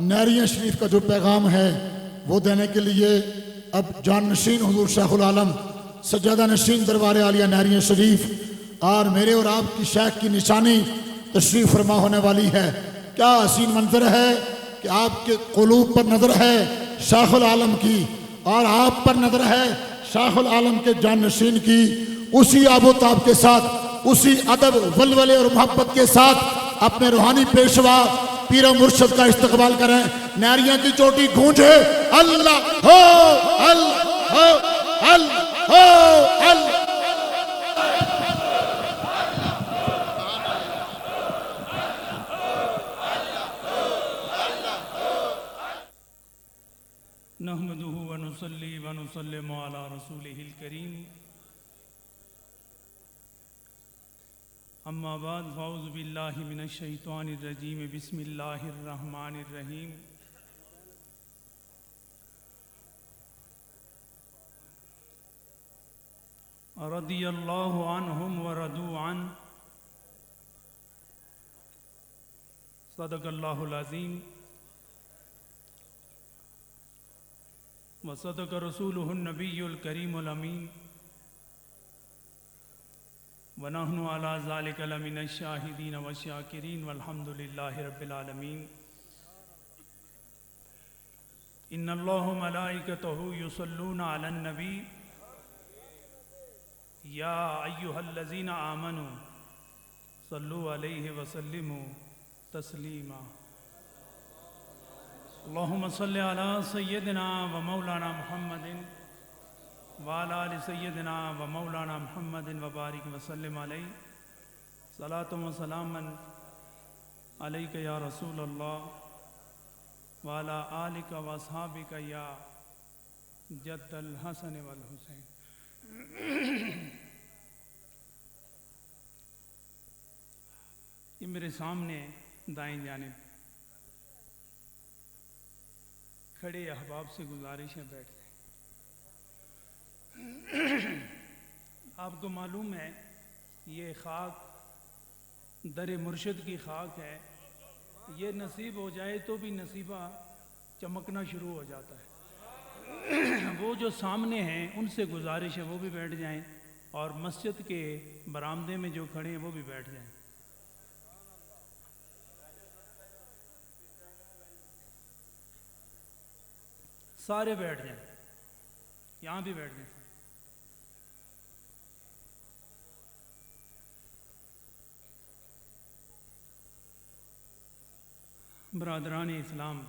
نہریہ شریف کا جو پیغام ہے وہ دینے کے لیے اب جان نشین حضور شیخ العالم سجادہ نشین دربار عالیہ نہریہ شریف اور میرے اور آپ کی شیخ کی نشانی تشریف فرما ہونے والی ہے۔ کیا حسین منظر ہے کہ آپ کے قلوب پر نظر ہے شیخ العالم کی اور آپ پر نظر ہے شیخ العالم کے جان نشین کی۔ اسی آب و تاب کے ساتھ، اسی ادب ولولے اور محبت کے ساتھ اپنے روحانی پیشوا پیر و مرشد کا استقبال کریں۔ نہریاں کی چوٹی گونجے اللہ ہو اللہ ہو اللہ ہو اللہ۔ نحمده ونصلي ونسلم على رسوله الكريم اما بعد فاعوذ بالله من الشیطان الرجیم بسم اللہ الرحمن الرحیم رضی اللہ عنہم ورضوا عنہ صدق اللہ العظیم وصدق رسوله النبی الکریم الامین ونحن على ذلك لمن الشاہدین والشاکرین والحمد للہ رب العالمین۔ ان اللہ ملائکتہ یصلون علی النبی یا ایہا الذین آمنوا صلوا علیہ وسلموا تسلیما۔ اللہم صلی علی سیدنا و مولانا محمد وعلى آل سیدنا و مولانا محمد وبارک وسلم علیہ صلاۃ و سلاما علیک یا رسول اللہ وعلى آلک و اصحابک یا جد الحسن والحسین۔ یہ میرے سامنے دائیں جانب کھڑے احباب سے گزارش ہے بیٹھ جائیں۔ آپ کو معلوم ہے یہ خاک در مرشد کی خاک ہے، یہ نصیب ہو جائے تو بھی نصیبہ چمکنا شروع ہو جاتا ہے۔ وہ جو سامنے ہیں ان سے گزارش ہے وہ بھی بیٹھ جائیں، اور مسجد کے برآمدے میں جو کھڑے ہیں وہ بھی بیٹھ جائیں۔ سارے بیٹھ جائیں، یہاں بھی بیٹھ جائیں۔ برادران اسلام،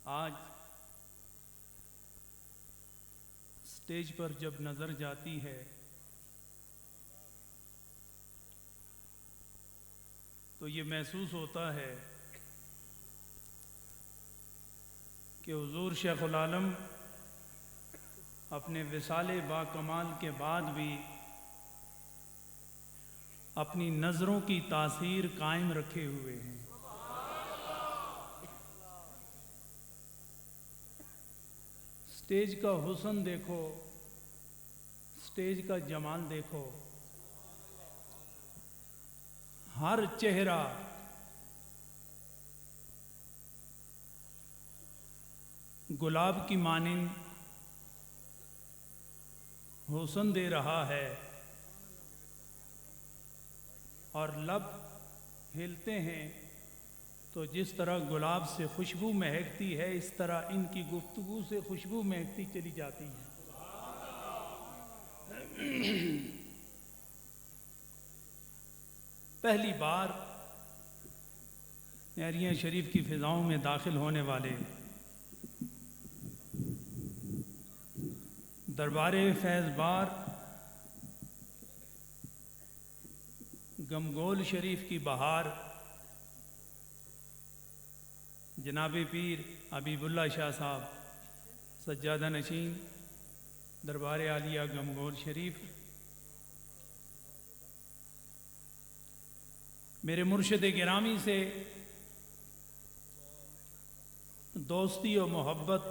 آج اسٹیج پر جب نظر جاتی ہے تو یہ محسوس ہوتا ہے کہ حضور شیخ العالم اپنے وصال با کمال کے بعد بھی اپنی نظروں کی تاثیر قائم رکھے ہوئے ہیں۔ اسٹیج کا حسن دیکھو، اسٹیج کا جمال دیکھو، ہر چہرہ گلاب کی مانند حسن دے رہا ہے، اور لب ہلتے ہیں تو جس طرح گلاب سے خوشبو مہکتی ہے اس طرح ان کی گفتگو سے خوشبو مہکتی چلی جاتی ہے۔ پہلی بار نہریہ شریف کی فضاؤں میں داخل ہونے والے دربار فیض بار گمگول شریف کی بہار جناب پیر حبیب اللہ شاہ صاحب سجادہ نشین دربار عالیہ گمگول شریف، میرے مرشد گرامی سے دوستی و محبت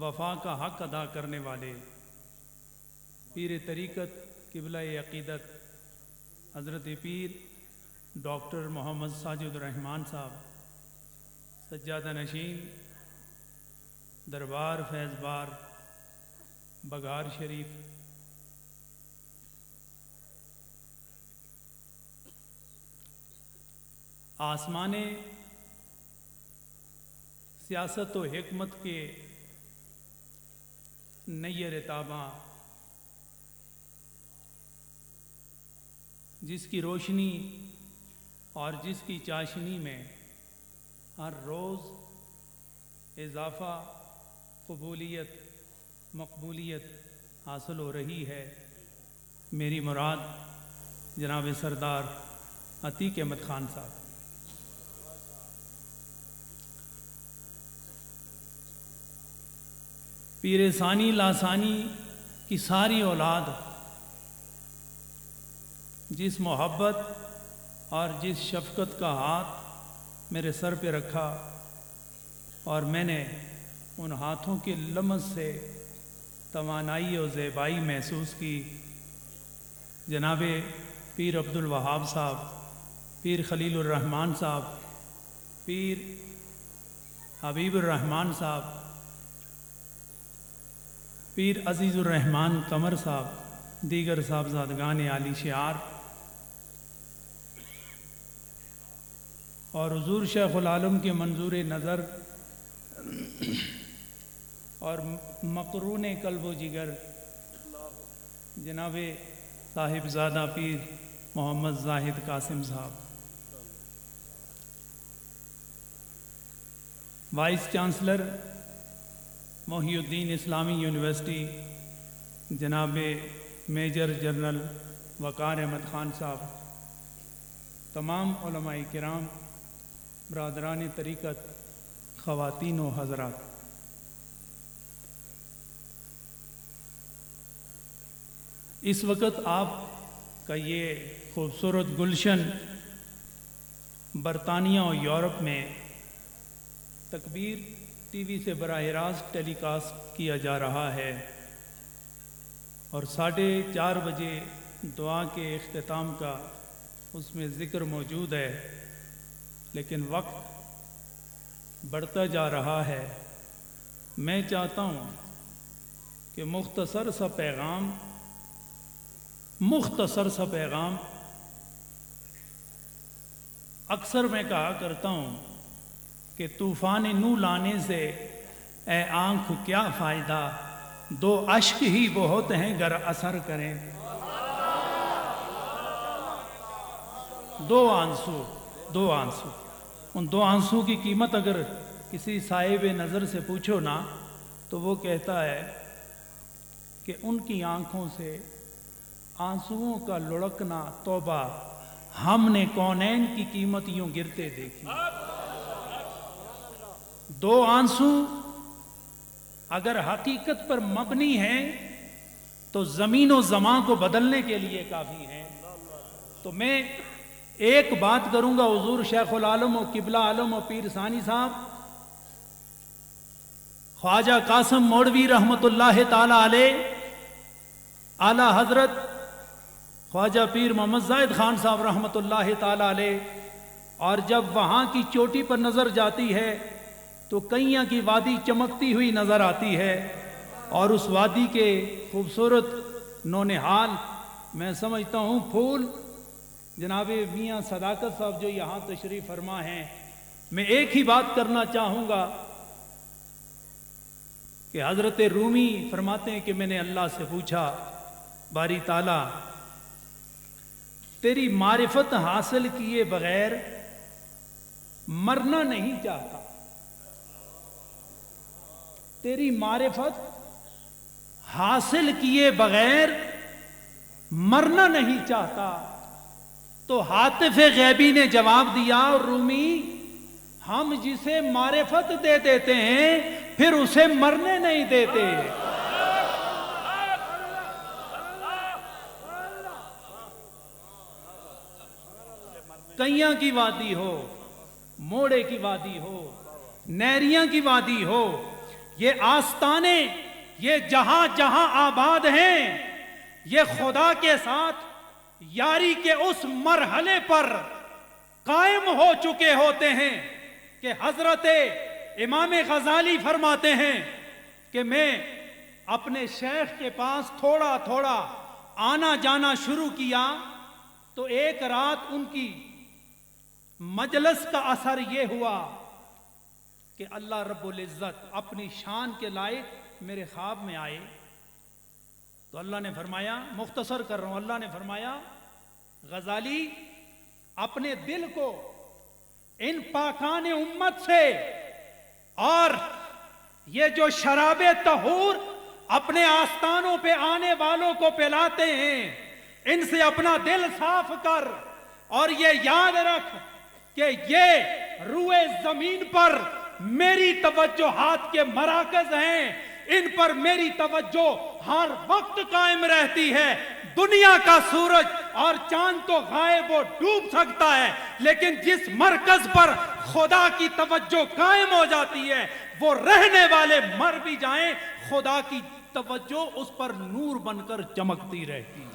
وفا کا حق ادا کرنے والے پیر طریقت قبلہ عقیدت حضرت پیر ڈاکٹر محمد ساجد الرحمان صاحب سجادہ نشین دربار فیض بار بگار شریف، آسمان سیاست و حکمت کے نیر تاباں جس کی روشنی اور جس کی چاشنی میں ہر روز اضافہ، قبولیت، مقبولیت حاصل ہو رہی ہے، میری مراد جناب سردار عتیق احمد خان صاحب۔ پیر ثانی لاسانی کی ساری اولاد جس محبت اور جس شفقت کا ہاتھ میرے سر پہ رکھا اور میں نے ان ہاتھوں کے لمس سے توانائی و زیبائی محسوس کی، جناب پیر عبد الوہاب صاحب، پیر خلیل الرحمان صاحب، پیر حبیب الرحمان صاحب، پیر عزیز الرحمان قمر صاحب، دیگر صاحبزادگان عالی شعار اور حضور شیخ العالم کے منظور نظر اور مقرون قلب و جگر جناب صاحبزادہ پیر محمد زاہد قاسم صاحب، وائس چانسلر محی الدین اسلامی یونیورسٹی جناب میجر جنرل وقار احمد خان صاحب، تمام علماء کرام، برادران طریقت، خواتین و حضرات، اس وقت آپ کا یہ خوبصورت گلشن برطانیہ اور یورپ میں تکبیر ٹی وی سے براہ راست ٹیلی کاسٹ کیا جا رہا ہے، اور 4:30 بجے دعا کے اختتام کا اس میں ذکر موجود ہے، لیکن وقت بڑھتا جا رہا ہے۔ میں چاہتا ہوں کہ مختصر سا پیغام اکثر میں کہا کرتا ہوں کہ طوفان نو لانے سے اے آنکھ کیا فائدہ، 2 اشک ہی بہت ہیں گر اثر کریں۔ 2 آنسو، ان 2 آنسو کی قیمت اگر کسی صاحب نظر سے پوچھو نا تو وہ کہتا ہے کہ ان کی آنکھوں سے آنسوؤں کا لڑکنا توبہ، ہم نے کونین کی قیمت یوں گرتے دیکھی۔ 2 آنسو اگر حقیقت پر مبنی ہیں تو زمین و زمان کو بدلنے کے لیے کافی ہیں۔ تو میں ایک بات کروں گا، حضور شیخ العالم و قبلہ عالم و پیر ثانی صاحب خواجہ قاسم موڑوی رحمۃ اللہ تعالی علیہ، اعلی حضرت خواجہ پیر محمد زاہد خان صاحب رحمۃ اللہ تعالی علیہ، اور جب وہاں کی چوٹی پر نظر جاتی ہے تو کئیاں کی وادی چمکتی ہوئی نظر آتی ہے، اور اس وادی کے خوبصورت نونہال میں سمجھتا ہوں پھول جناب میاں صداقت صاحب جو یہاں تشریف فرما ہیں۔ میں ایک ہی بات کرنا چاہوں گا کہ حضرت رومی فرماتے ہیں کہ میں نے اللہ سے پوچھا، باری تعالیٰ تیری معرفت حاصل کیے بغیر مرنا نہیں چاہتا، تیری معرفت حاصل کیے بغیر مرنا نہیں چاہتا۔ تو حاطف غیبی نے جواب دیا، رومی ہم جسے معرفت دے دیتے ہیں پھر اسے مرنے نہیں دیتے۔ کئیاں کی وادی ہو، موڑے کی وادی ہو، نیریاں کی وادی ہو، یہ آستانے یہ جہاں جہاں آباد ہیں، یہ خدا کے ساتھ یاری کے اس مرحلے پر قائم ہو چکے ہوتے ہیں کہ حضرت امام غزالی فرماتے ہیں کہ میں اپنے شیخ کے پاس تھوڑا تھوڑا آنا جانا شروع کیا تو ایک رات ان کی مجلس کا اثر یہ ہوا کہ اللہ رب العزت اپنی شان کے لائق میرے خواب میں آئے. تو اللہ نے فرمایا, مختصر کر رہا ہوں, اللہ نے فرمایا غزالی اپنے دل کو ان پاکان امت سے اور یہ جو شراب طہور اپنے آستانوں پہ آنے والوں کو پلاتے ہیں ان سے اپنا دل صاف کر, اور یہ یاد رکھ کہ یہ روئے زمین پر میری توجہات کے مراکز ہیں, ان پر میری توجہ ہر وقت قائم رہتی ہے. دنیا کا سورج اور چاند تو غائب و ڈوب سکتا ہے, لیکن جس مرکز پر خدا کی توجہ قائم ہو جاتی ہے وہ رہنے والے مر بھی جائیں, خدا کی توجہ اس پر نور بن کر چمکتی رہتی ہے.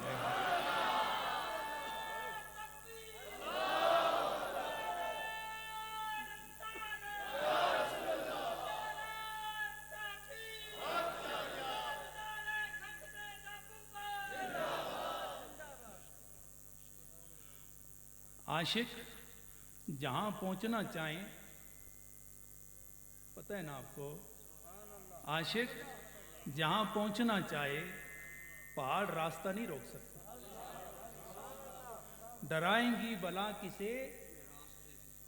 عاشق جہاں پہنچنا چاہیں, پتہ ہے نا آپ کو, عاشق جہاں پہنچنا چاہے پہاڑ راستہ نہیں روک سکتا. ڈرائیں گی بلا کسے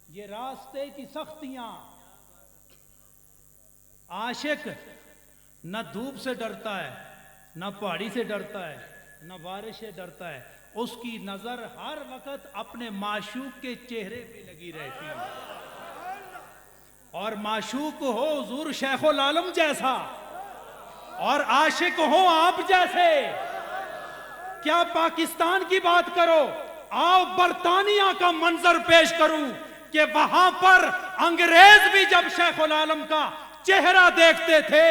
یہ راستے کی سختیاں. عاشق نہ دھوپ سے ڈرتا ہے, نہ پہاڑی سے ڈرتا ہے, نہ بارش سے ڈرتا ہے, اس کی نظر ہر وقت اپنے معشوق کے چہرے پہ لگی رہتی ہے. اور معشوق ہو حضور شیخ العالم جیسا, اور عاشق ہو آپ جیسے. کیا پاکستان کی بات کرو, آؤ برطانیہ کا منظر پیش کروں کہ وہاں پر انگریز بھی جب شیخ العالم کا چہرہ دیکھتے تھے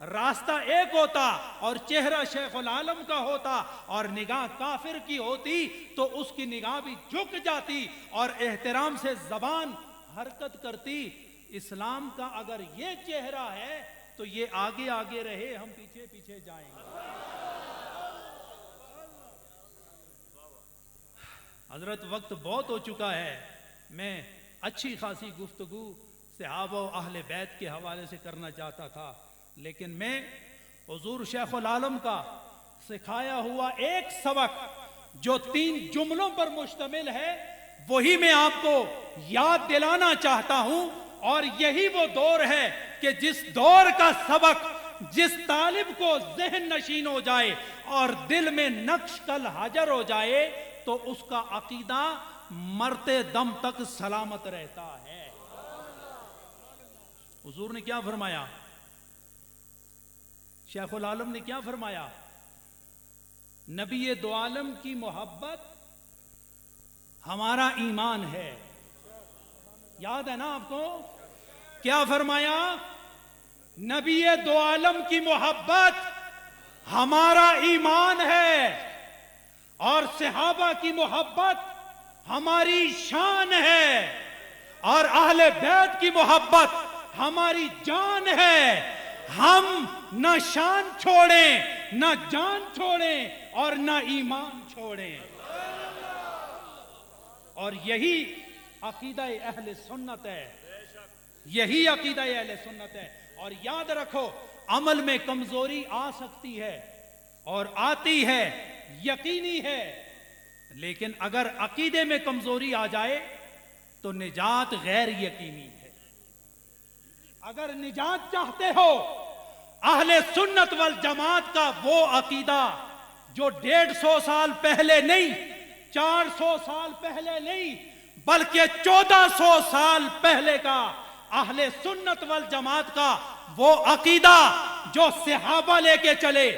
راستہ ایک ہوتا اور چہرہ شیخ العالم کا ہوتا, اور نگاہ کافر کی ہوتی تو اس کی نگاہ بھی جھک جاتی اور احترام سے زبان حرکت کرتی. اسلام کا اگر یہ چہرہ ہے تو یہ آگے آگے رہے, ہم پیچھے پیچھے جائیں گے. حضرت وقت بہت ہو چکا ہے, میں اچھی خاصی گفتگو صحابہ و اہل بیت کے حوالے سے کرنا چاہتا تھا, لیکن میں حضور شیخ العالم کا سکھایا ہوا ایک سبق جو 3 جملوں پر مشتمل ہے وہی میں آپ کو یاد دلانا چاہتا ہوں. اور یہی وہ دور ہے کہ جس دور کا سبق جس طالب کو ذہن نشین ہو جائے اور دل میں نقش کل حجر ہو جائے تو اس کا عقیدہ مرتے دم تک سلامت رہتا ہے. حضور نے کیا فرمایا, شیخ العالم نے کیا فرمایا, نبی دو عالم کی محبت ہمارا ایمان ہے. یاد ہے نا آپ کو, کیا فرمایا, نبی دو عالم کی محبت ہمارا ایمان ہے, اور صحابہ کی محبت ہماری شان ہے, اور اہل بیت کی محبت ہماری جان ہے. ہم نہ شان چھوڑیں, نہ جان چھوڑیں, اور نہ ایمان چھوڑیں. اور یہی عقیدہ اہل سنت ہے, یہی عقیدہ اہل سنت ہے. اور یاد رکھو, عمل میں کمزوری آ سکتی ہے اور آتی ہے, یقینی ہے, لیکن اگر عقیدے میں کمزوری آ جائے تو نجات غیر یقینی ہے. اگر نجات چاہتے ہو, اہل سنت والجماعت کا وہ عقیدہ جو 150 سال پہلے نہیں, 400 سال پہلے نہیں, بلکہ 1400 سال پہلے کا اہل سنت والجماعت کا وہ عقیدہ جو صحابہ لے کے چلے,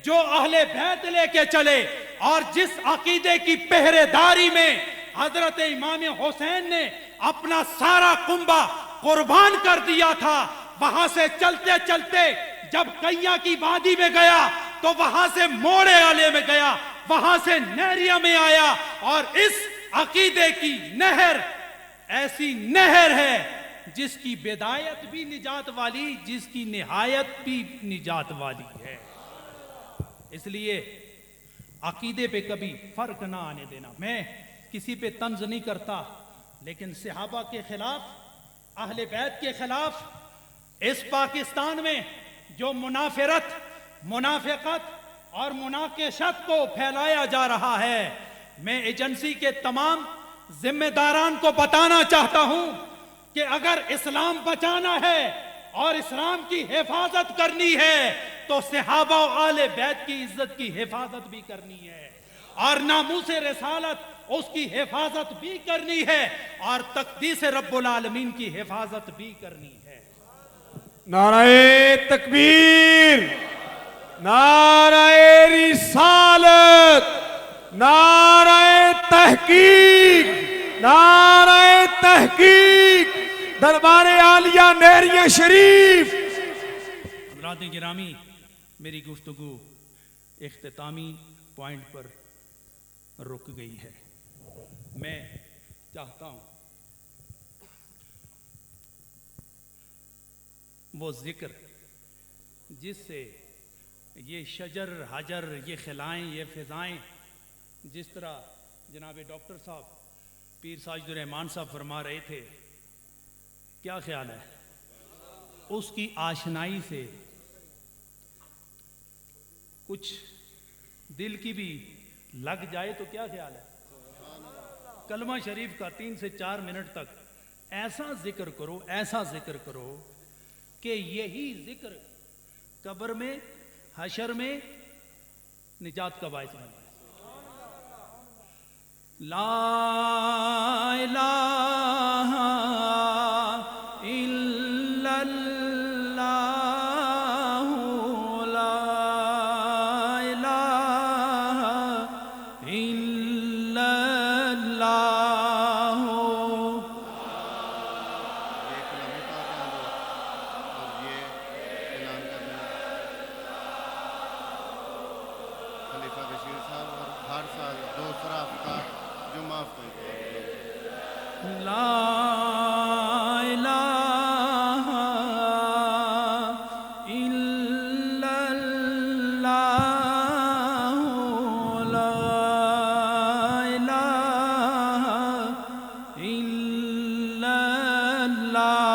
جو اہل بیت لے کے چلے, اور جس عقیدے کی پہرے داری میں حضرت امام حسین نے اپنا سارا کنبہ قربان کر دیا تھا. وہاں سے چلتے چلتے جب کئیاں کی وادی میں گیا تو وہاں سے موڑے والے میں گیا، وہاں سے نہریہ میں آیا، اور اس عقیدے کی نہر ایسی نہر ہے جس کی بدایت بھی نجات والی، جس کی نہایت بھی نجات والی ہے۔ اس لیے عقیدے پہ کبھی فرق نہ آنے دینا۔ میں کسی پہ طنز نہیں کرتا، لیکن صحابہ کے خلاف، اہل بیت کے خلاف اس پاکستان میں جو منافرت، منافقت اور مناقشت کو پھیلایا جا رہا ہے، میں ایجنسی کے تمام ذمہ داران کو بتانا چاہتا ہوں کہ اگر اسلام بچانا ہے اور اسلام کی حفاظت کرنی ہے تو صحابہ و آل بیت کی عزت کی حفاظت بھی کرنی ہے، اور ناموس رسالت اس کی حفاظت بھی کرنی ہے، اور تقدیس رب العالمین کی حفاظت بھی کرنی ہے۔ نعرہ تکبیر، نعرہ رسالت، نعرہ تحقیق، نعرہ تحقیق، دربار عالیہ نہریہ شریف۔ حضرات گرامی، میری گفتگو اختتامی پوائنٹ پر رک گئی ہے۔ میں چاہتا ہوں وہ ذکر جس سے یہ شجر حجر، یہ خلائیں، یہ فضائیں، جس طرح جناب ڈاکٹر صاحب پیر ساجد الرحمان صاحب فرما رہے تھے، کیا خیال ہے اس کی آشنائی سے کچھ دل کی بھی لگ جائے تو کیا خیال ہے؟ کلمہ شریف کا 3 سے 4 منٹ تک ایسا ذکر کرو، ایسا ذکر کرو کہ یہی ذکر قبر میں، حشر میں نجات کا باعث بنے۔ لا الہ الا اللہ، لا الہ الا اللہ۔ یہ کلام پاک ہے اور یہ اعلان کرنا خلیفہ بشیر صاحب، اور ہر سال دوسرا ہفتہ جمعہ ہفتہ لا الہ الا اللہ، لا الہ الا اللہ۔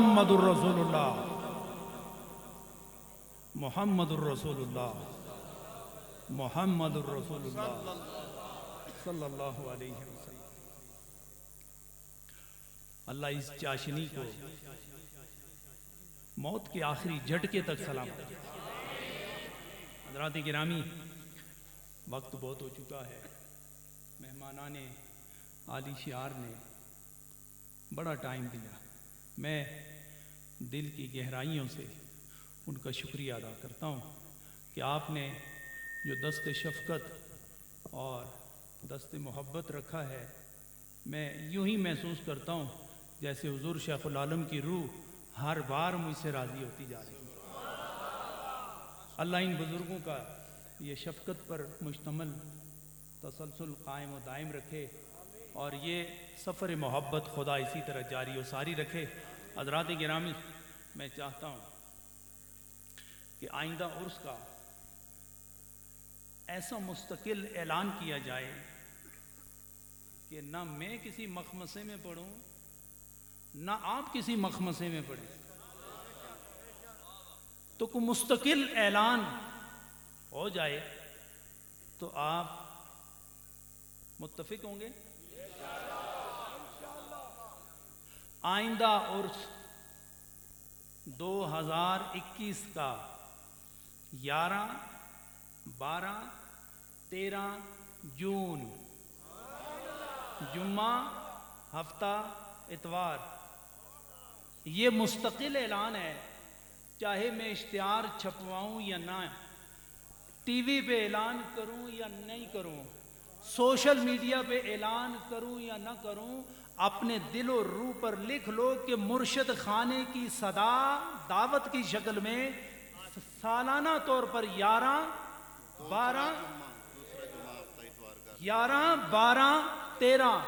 محمد الرسول اللہ، محمد الرسول اللہ، محمد الرسول اللہ صلی اللہ علیہ وسلم۔ اللہ اس چاشنی کو موت کے آخری جھٹکے تک سلامت رکھے۔ حضرات گرامی، وقت بہت ہو چکا ہے، مہمانان عالی شعار نے بڑا ٹائم دیا، میں دل کی گہرائیوں سے ان کا شکریہ ادا کرتا ہوں کہ آپ نے جو دست شفقت اور دست محبت رکھا ہے، میں یوں ہی محسوس کرتا ہوں جیسے حضور شیخ العالم کی روح ہر بار مجھ سے راضی ہوتی جا رہی ہے۔ اللہ ان بزرگوں کا یہ شفقت پر مشتمل تسلسل قائم و دائم رکھے، اور یہ سفر محبت خدا اسی طرح جاری و ساری رکھے۔ حضرات گرامی، میں چاہتا ہوں کہ آئندہ عرس کا ایسا مستقل اعلان کیا جائے کہ نہ میں کسی مخمصے میں پڑھوں نہ آپ کسی مخمصے میں پڑھیں، تو کوئی مستقل اعلان ہو جائے تو آپ متفق ہوں گے؟ آئندہ عرس 2021 کا 11، 12، 13 جون، جمعہ، ہفتہ، اتوار، یہ مستقل اعلان ہے، چاہے میں اشتہار چھپواؤں یا نہ، ٹی وی پہ اعلان کروں یا نہیں کروں، سوشل میڈیا پہ اعلان کروں یا نہ کروں، اپنے دل و روح پر لکھ لو کہ مرشد خانے کی صدا دعوت کی شکل میں سالانہ طور پر 11، 12، 13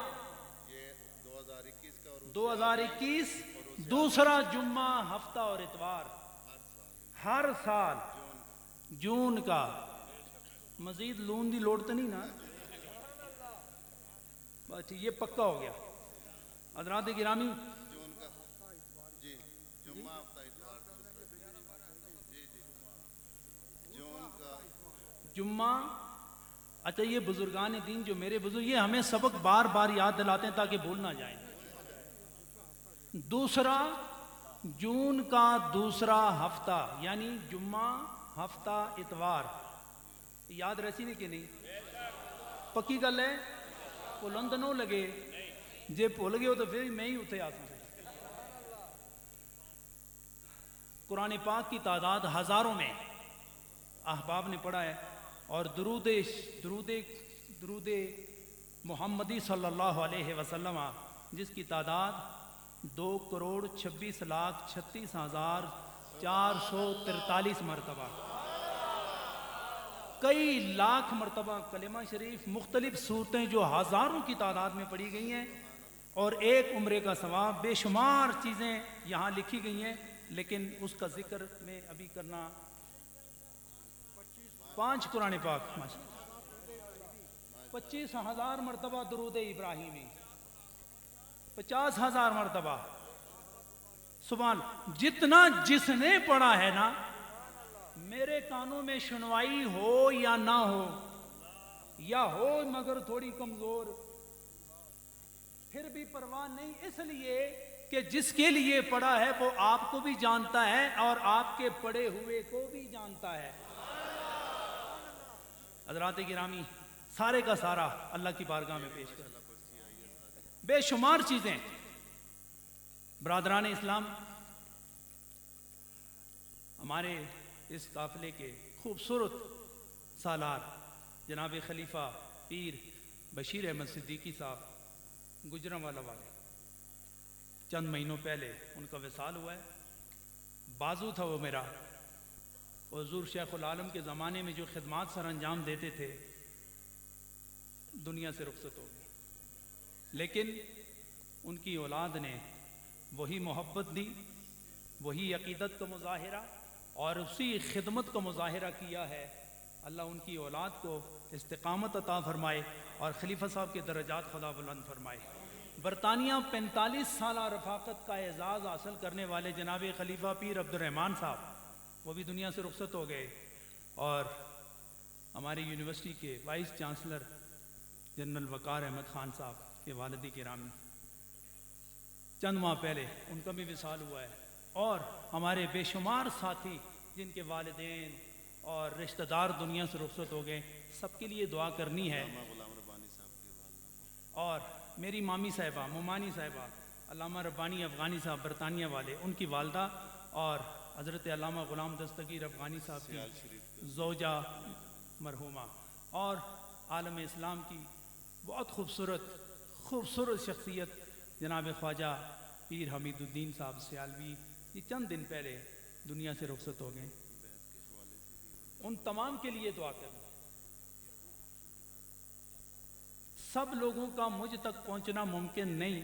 2021 دوسرا جمعہ، ہفتہ اور اتوار ہر سال جون کا۔ مزید لون دی لوڑ تو نہیں نا؟ بس یہ پکا ہو گیا۔ حضرات گرامی، جمعہ، اچھا یہ بزرگان دین جو میرے بزرگ، یہ ہمیں سبق بار بار یاد دلاتے ہیں تاکہ بھول نہ جائیں۔ دوسرا جون کا دوسرا ہفتہ، یعنی جمعہ، ہفتہ، اتوار، یاد رسی نہیں کہ نہیں؟ پکی گل ہے، بلند نہ لگے، جے بھول گئے ہو تو پھر میں ہی اتنے آ سکتا۔ قرآن پاک کی تعداد ہزاروں میں احباب نے پڑھا ہے، اور درود محمدی صلی اللہ علیہ وسلم جس کی تعداد 2,26,36,443 مرتبہ، کئی لاکھ مرتبہ کلمہ شریف، مختلف صورتیں جو ہزاروں کی تعداد میں پڑھی گئی ہیں، اور ایک عمرے کا ثواب، بے شمار چیزیں یہاں لکھی گئی ہیں، لیکن اس کا ذکر میں ابھی کرنا 5 قرآن پاک 25,000 مرتبہ درود ابراہیمی، 50,000 مرتبہ، سبحان، جتنا جس نے پڑھا ہے نا، میرے کانوں میں سنوائی ہو یا نہ ہو، یا ہو مگر تھوڑی کمزور، پھر بھی پرواہ نہیں، اس لیے کہ جس کے لیے پڑھا ہے وہ آپ کو بھی جانتا ہے اور آپ کے پڑھے ہوئے کو بھی جانتا ہے۔ حضرات گرامی، سارے کا سارا اللہ کی بارگاہ میں پیش کر، بے شمار چیزیں۔ برادران اسلام، ہمارے اس قافلے کے خوبصورت سالار جناب خلیفہ پیر بشیر احمد صدیقی صاحب گجرانوالہ والے، چند مہینوں پہلے ان کا وصال ہوا ہے۔ بازو تھا وہ میرا، حضور شیخ العالم کے زمانے میں جو خدمات سر انجام دیتے تھے، دنیا سے رخصت ہو گئے، لیکن ان کی اولاد نے وہی محبت دی، وہی عقیدت کا مظاہرہ اور اسی خدمت کا مظاہرہ کیا ہے۔ اللہ ان کی اولاد کو استقامت عطا فرمائے اور خلیفہ صاحب کے درجات خدا بلند فرمائے۔ برطانیہ 45 سالہ رفاقت کا اعزاز حاصل کرنے والے جناب خلیفہ پیر عبد الرحمن صاحب، وہ بھی دنیا سے رخصت ہو گئے، اور ہماری یونیورسٹی کے وائس چانسلر جنرل وقار احمد خان صاحب کے والد گرامی، چند ماہ پہلے ان کا بھی وصال ہوا ہے، اور ہمارے بے شمار ساتھی جن کے والدین اور رشتہ دار دنیا سے رخصت ہو گئے، سب کے لیے دعا کرنی ہے۔ اور میری مامی صاحبہ مومانی صاحبہ علامہ ربانی افغانی صاحب برطانیہ والے، ان کی والدہ اور حضرت علامہ غلام دستگیر افغانی صاحب کی زوجہ مرحومہ، اور عالم اسلام کی بہت خوبصورت شخصیت جناب خواجہ پیر حمید الدین صاحب سیالوی، یہ چند دن پہلے دنیا سے رخصت ہو گئے۔ ان تمام کے لیے دعا کریں۔ سب لوگوں کا مجھ تک پہنچنا ممکن نہیں،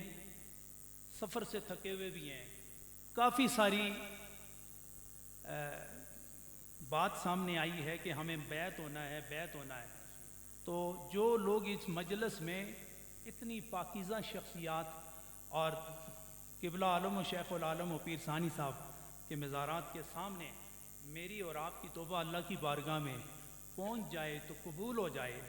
سفر سے تھکے ہوئے بھی ہیں، کافی ساری بات سامنے آئی ہے کہ ہمیں بیعت ہونا ہے، تو جو لوگ اس مجلس میں اتنی پاکیزہ شخصیات اور قبلہ عالم و شیخ العالم و پیر ثانی صاحب کے مزارات کے سامنے میری اور آپ کی توبہ اللہ کی بارگاہ میں پہنچ جائے تو قبول ہو جائے،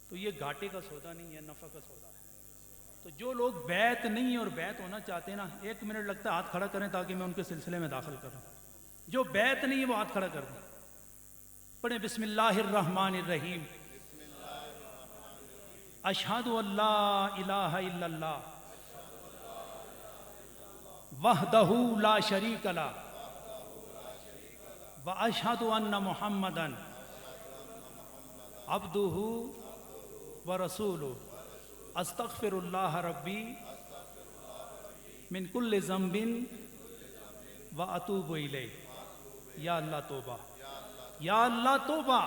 تو یہ گھاٹے کا سودا نہیں ہے، نفع کا سودا ہے۔ تو جو لوگ بیعت نہیں اور بیعت ہونا چاہتے ہیں نا، 1 منٹ لگتا ہے، ہاتھ کھڑا کریں تاکہ میں ان کے سلسلے میں داخل کروں۔ جو بیعت نہیں ہے وہ ہاتھ کھڑا کر دیں، پڑھیں بسم اللہ الرحمن الرحیم، اشہد ان لا الہ الا اللہ وحدہ لا شریک لہ واشہد ان محمدا عبدہ ورسولہ استغفر اللہ ربی من کل ذنب واتوب الیہ۔ یا اللہ توبہ، یا اللہ توبہ،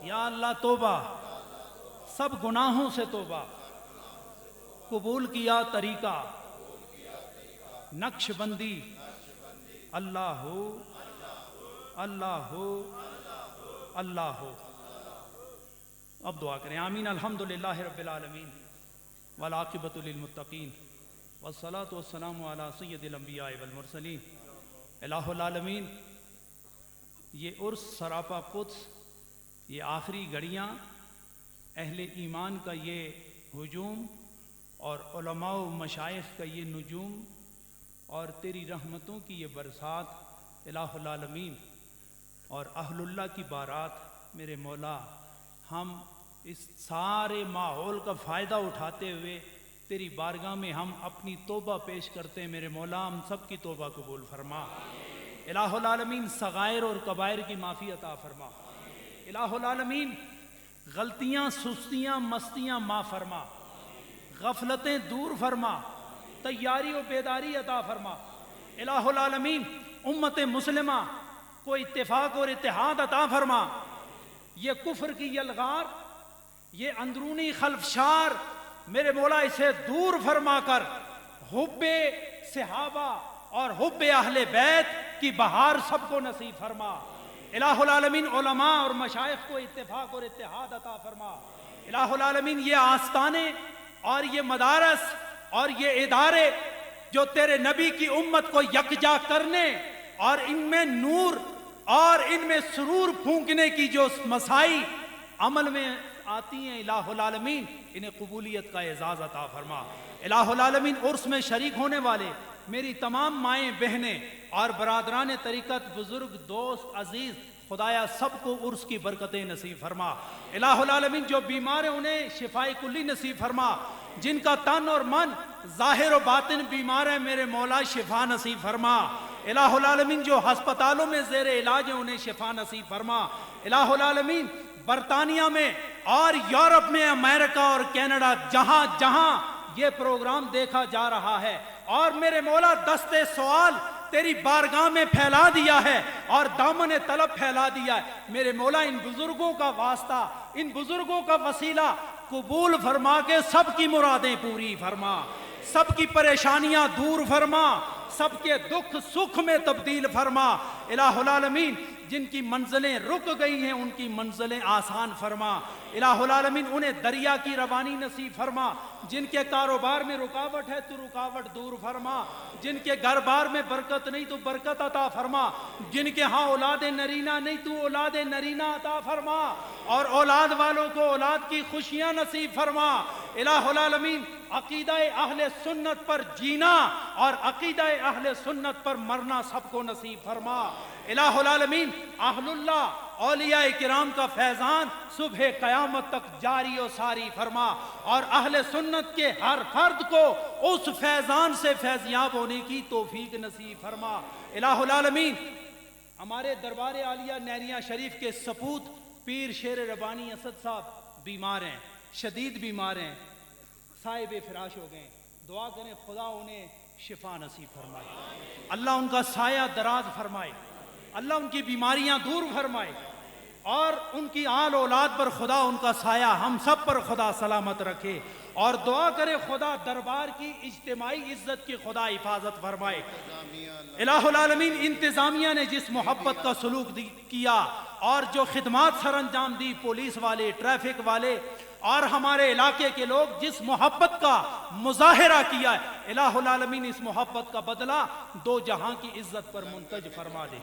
یا اللہ توبہ، سب گناہوں سے توبہ، قبول کیا طریقہ نقش بندی، اللہ ہو اللہ ہو اللہ ہو۔ اب دعا کریں، آمین۔ الحمدللہ رب العالمین والعاقبۃ للمتقین والصلاۃ والسلام علی سید الانبیاء والمرسلین۔ الہ العالمین، یہ عرس سراپا قدس، یہ آخری گھڑیاں، اہل ایمان کا یہ ہجوم اور علماء و مشائخ کا یہ نجوم اور تیری رحمتوں کی یہ برسات الہ العالمین اور اہل اللہ کی بارات، میرے مولا، ہم اس سارے ماحول کا فائدہ اٹھاتے ہوئے تیری بارگاہ میں ہم اپنی توبہ پیش کرتے ہیں، میرے مولا ہم سب کی توبہ قبول فرما۔ الہ العالمین صغائر اور کبائر کی معافی عطا فرما۔ الہ العالمین غلطیاں، سستیاں، مستیاں معاف فرما، غفلتیں دور فرما، تیاری و بیداری عطا فرما۔ الہ العالمین امت مسلمہ کو اتفاق اور اتحاد عطا فرما۔ یہ کفر کی یلغار، یہ اندرونی خلفشار، میرے مولا اسے دور فرما کر حب صحابہ اور حب اہل بیت کی بہار سب کو نصیب فرما۔ الہ العالمین علماء اور مشائخ کو اتفاق اور اتحاد عطا فرما۔ الہ العالمین یہ آستانے اور یہ مدارس اور یہ ادارے جو تیرے نبی کی امت کو یکجا کرنے اور ان میں نور اور ان میں سرور پھونکنے کی جو مسائی عمل میں آتی ہیں، الہ العالمین انہیں قبولیت کا اعزاز عطا فرما۔ الہ العالمین عرس میں شریک ہونے والے میری تمام مائیں بہنیں اور برادران طریقت، بزرگ، دوست، عزیز، خدایا سب کو عرس کی برکتیں نصیب فرما۔ الہ العالمین جو بیمار ہیں انہیں شفاء کلی نصیب فرما، جن کا تن اور من ظاہر و باطن بیمار ہے میرے مولا شفا نصیب فرما۔ الہ العالمین جو ہسپتالوں میں زیر علاج ہیں انہیں شفا نصیب فرما۔ الہ العالمین برطانیہ میں اور یورپ میں، امریکہ اور کینیڈا، جہاں جہاں یہ پروگرام دیکھا جا رہا ہے، اور میرے مولا دستے سوال تیری بارگاہ میں پھیلا دیا ہے اور دامن طلب پھیلا دیا ہے، میرے مولا ان بزرگوں کا واسطہ، ان بزرگوں کا وسیلہ قبول فرما کے سب کی مرادیں پوری فرما، سب کی پریشانیاں دور فرما، سب کے دکھ سکھ میں تبدیل فرما۔ الہ العالمین جن کی منزلیں رک گئی ہیں ان کی منزلیں آسان فرما الہ العالمین، انہیں دریا کی روانی نصیب فرما، جن کے کاروبار میں رکاوٹ ہے تو رکاوٹ دور فرما، جن کے گھر بار میں برکت نہیں تو برکت عطا فرما، جن کے ہاں اولاد نرینہ نہیں تو اولاد نرینہ عطا فرما، اور اولاد والوں کو اولاد کی خوشیاں نصیب فرما الہ العالمین۔ عقیدہ اہل سنت پر جینا اور عقیدہ اہل سنت پر مرنا سب کو نصیب فرما الہ العالمین۔ اہل اللہ اولیاء کرام کا فیضان صبح قیامت تک جاری و ساری فرما، اور اہل سنت کے ہر فرد کو اس فیضان سے فیضیاب ہونے کی توفیق نصیب فرما الہ العالمین۔ ہمارے دربار عالیہ نہریہ شریف کے سپوت پیر شیر ربانی اسد صاحب بیمار ہیں، شدید بیمار ہیں، صاحب فراش ہو گئے، دعا کریں خدا انہیں شفا نصیب فرمائے، اللہ ان کا سایہ دراز فرمائے، اللہ ان کی بیماریاں دور فرمائے، اور ان کی آل اولاد پر خدا ان کا سایہ ہم سب پر خدا سلامت رکھے، اور دعا کرے خدا دربار کی اجتماعی عزت کی خدا حفاظت فرمائے الہ العالمین۔ انتظامیہ نے جس محبت کا سلوک کیا اور جو خدمات سر انجام دی، پولیس والے، ٹریفک والے اور ہمارے علاقے کے لوگ جس محبت کا مظاہرہ کیا ہے، الہ العالمین اس محبت کا بدلہ دو جہاں کی عزت پر منتج فرما دے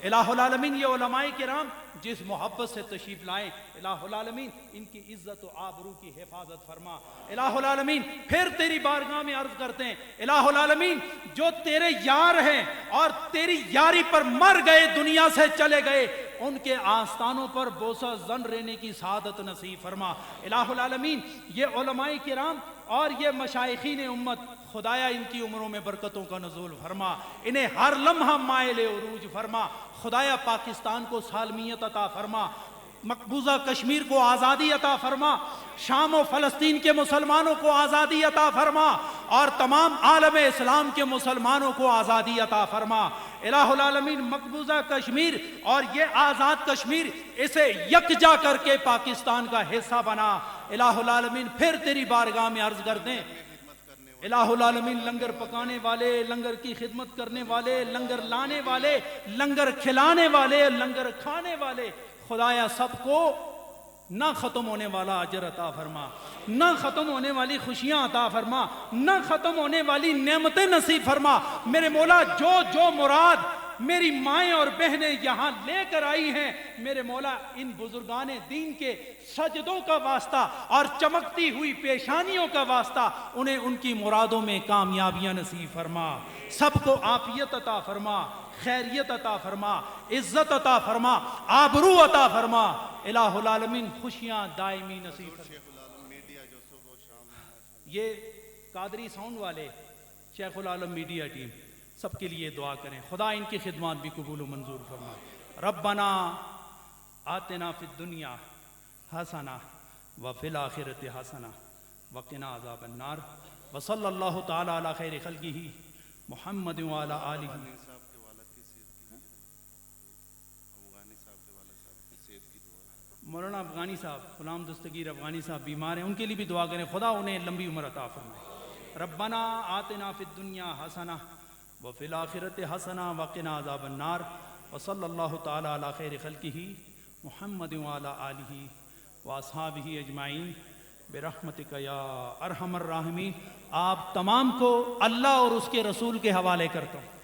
الہ العالمین۔ یہ علماء کرام جس محبت سے تشریف لائیں، الہ العالمین ان کی عزت و آبرو کی حفاظت فرما الہ العالمین۔ پھر تیری بارگاہ میں عرض کرتے ہیں الہ العالمین، جو تیرے یار ہیں اور تیری یاری پر مر گئے، دنیا سے چلے گئے، ان کے آستانوں پر بوسہ زن رہنے کی سعادت نصیب فرما الہ العالمین۔ یہ علماء کرام اور یہ مشائخین امت، خدایا ان کی عمروں میں برکتوں کا نزول فرما، انہیں ہر لمحہ مائل عروج فرما، خدایا پاکستان کو سالمیت عطا فرما، مقبوضہ کشمیر کو آزادی عطا فرما، شام و فلسطین کے مسلمانوں کو آزادی عطا فرما، اور تمام عالم اسلام کے مسلمانوں کو آزادی عطا فرما الہ العالمین۔ مقبوضہ کشمیر اور یہ آزاد کشمیر، اسے یکجا کر کے پاکستان کا حصہ بنا الہ العالمین۔ پھر تیری بارگاہ میں عرض کر دیں الہ العالمین، لنگر پکانے والے، لنگر کی خدمت کرنے والے، لنگر لانے والے، لنگر کھلانے والے، لنگر کھانے والے، خدایا سب کو نہ ختم ہونے والا اجر عطا فرما، نہ ختم ہونے والی خوشیاں عطا فرما، نہ ختم ہونے والی نعمتیں نصیب فرما میرے مولا۔ جو مراد میری مائیں اور بہنیں یہاں لے کر آئی ہیں، میرے مولا ان بزرگان دین کے سجدوں کا واسطہ اور چمکتی ہوئی پیشانیوں کا واسطہ انہیں ان کی مرادوں میں کامیابیاں نصیب فرما، سب کو عافیت عطا فرما، خیریت عطا فرما، عزت عطا فرما، آبرو عطا فرما الہ العالمین۔ خوشیاں دائمی نصیب فرما۔ یہ قادری ساؤنڈ والے، شیخ العالم میڈیا ٹیم، سب کے لیے دعا کریں خدا ان کی خدمات بھی قبول و منظور فرمائے۔ ربنا آتنا فی الدنیا حسنہ وفی الآخرۃ حسنہ وقنا عذاب النار، وصلی اللہ تعالی علی خیر خلقہ محمد وعلی آلہ۔ مولانا افغانی صاحب، غلام دستگیر افغانی صاحب بیمار ہیں، ان کے لیے بھی دعا کریں خدا انہیں لمبی عمر عطا فرمائے۔ ربنا آتنا فی الدنیا حسنہ وفی الآخرۃ حسنہ وقنا عذاب النار، وصلی اللہ تعالی علی خیر خلقہ محمد وعلی آلہ واصحابہ اجمعین برحمتک یا ارحم الراحمین۔ آپ تمام کو اللہ اور اس کے رسول کے حوالے کرتا ہوں۔